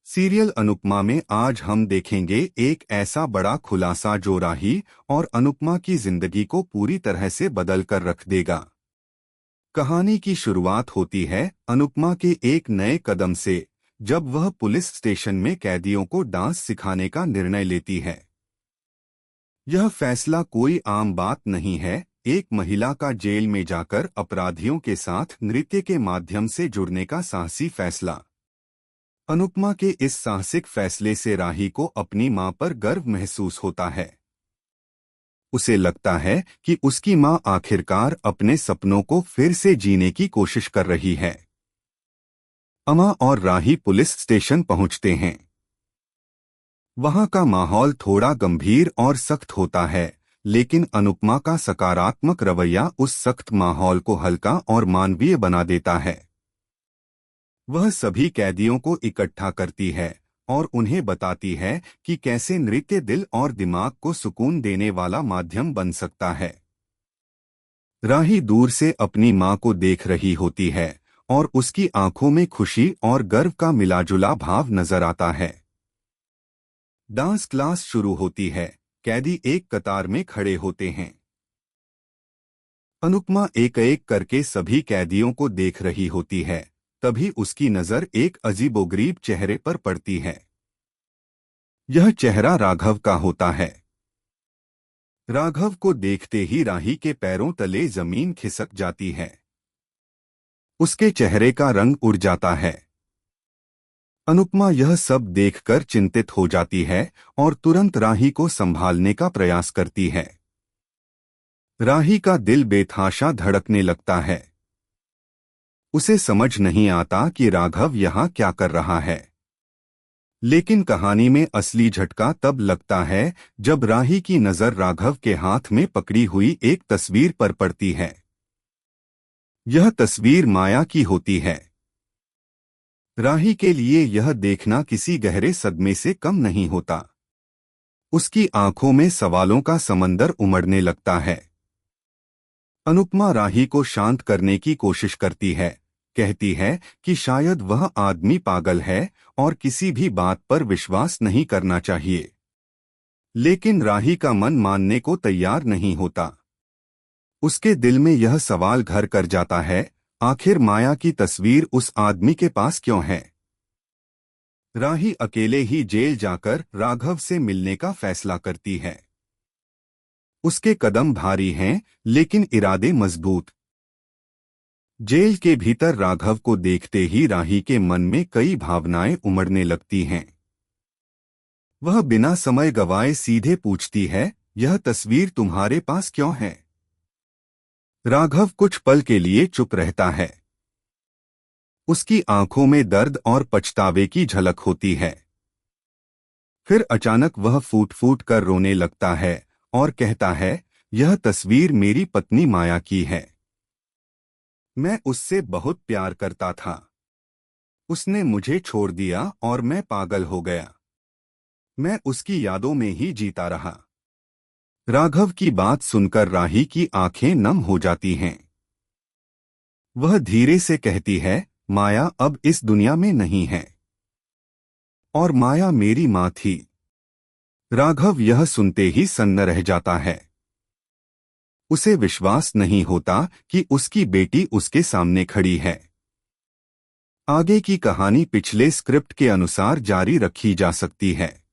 Serial Anupama में आज हम देखेंगे एक ऐसा बड़ा खुलासा जो राही और अनुपमा की जिंदगी को पूरी तरह से बदल कर रख देगा। कहानी की शुरुआत होती है अनुपमा के एक नए कदम से, जब वह पुलिस स्टेशन में कैदियों को डांस सिखाने का निर्णय लेती है। यह फैसला कोई आम बात नहीं है, एक महिला का जेल में जाकर अपराधियों के साथ नृत्य के माध्यम से जुड़ने का साहसी फैसला। अनुपमा के इस साहसिक फैसले से राही को अपनी मां पर गर्व महसूस होता है। उसे लगता है कि उसकी मां आखिरकार अपने सपनों को फिर से जीने की कोशिश कर रही है। अमा और राही पुलिस स्टेशन पहुंचते हैं। वहां का माहौल थोड़ा गंभीर और सख्त होता है, लेकिन अनुपमा का सकारात्मक रवैया उस सख्त माहौल को हल्का और मानवीय बना देता है। वह सभी कैदियों को इकट्ठा करती है और उन्हें बताती है कि कैसे नृत्य दिल और दिमाग को सुकून देने वाला माध्यम बन सकता है। राही दूर से अपनी मां को देख रही होती है और उसकी आंखों में खुशी और गर्व का मिलाजुला भाव नजर आता है। डांस क्लास शुरू होती है। कैदी एक कतार में खड़े होते हैं। अनुपमा एक एक करके सभी कैदियों को देख रही होती है। तभी उसकी नजर एक अजीबोगरीब चेहरे पर पड़ती है। यह चेहरा राघव का होता है। राघव को देखते ही राही के पैरों तले जमीन खिसक जाती है। उसके चेहरे का रंग उड़ जाता है। अनुपमा यह सब देखकर चिंतित हो जाती है और तुरंत राही को संभालने का प्रयास करती है। राही का दिल बेतहाशा धड़कने लगता है। उसे समझ नहीं आता कि राघव यहाँ क्या कर रहा है। लेकिन कहानी में असली झटका तब लगता है जब राही की नजर राघव के हाथ में पकड़ी हुई एक तस्वीर पर पड़ती है। यह तस्वीर माया की होती है। राही के लिए यह देखना किसी गहरे सदमे से कम नहीं होता। उसकी आंखों में सवालों का समंदर उमड़ने लगता है। अनुपमा राही को शांत करने की कोशिश करती है, कहती है कि शायद वह आदमी पागल है और किसी भी बात पर विश्वास नहीं करना चाहिए। लेकिन राही का मन मानने को तैयार नहीं होता। उसके दिल में यह सवाल घर कर जाता है, आखिर माया की तस्वीर उस आदमी के पास क्यों है? राही अकेले ही जेल जाकर राघव से मिलने का फैसला करती है। उसके कदम भारी हैं, लेकिन इरादे मजबूत। जेल के भीतर राघव को देखते ही राही के मन में कई भावनाएं उमड़ने लगती हैं। वह बिना समय गवाए सीधे पूछती है, यह तस्वीर तुम्हारे पास क्यों है? राघव कुछ पल के लिए चुप रहता है। उसकी आंखों में दर्द और पछतावे की झलक होती है। फिर अचानक वह फूट फूट कर रोने लगता है और कहता है, यह तस्वीर मेरी पत्नी माया की है। मैं उससे बहुत प्यार करता था। उसने मुझे छोड़ दिया और मैं पागल हो गया। मैं उसकी यादों में ही जीता रहा। राघव की बात सुनकर राही की आंखें नम हो जाती हैं। वह धीरे से कहती है, माया अब इस दुनिया में नहीं है और माया मेरी मां थी। राघव यह सुनते ही सन्न रह जाता है। उसे विश्वास नहीं होता कि उसकी बेटी उसके सामने खड़ी है। आगे की कहानी पिछले स्क्रिप्ट के अनुसार जारी रखी जा सकती है।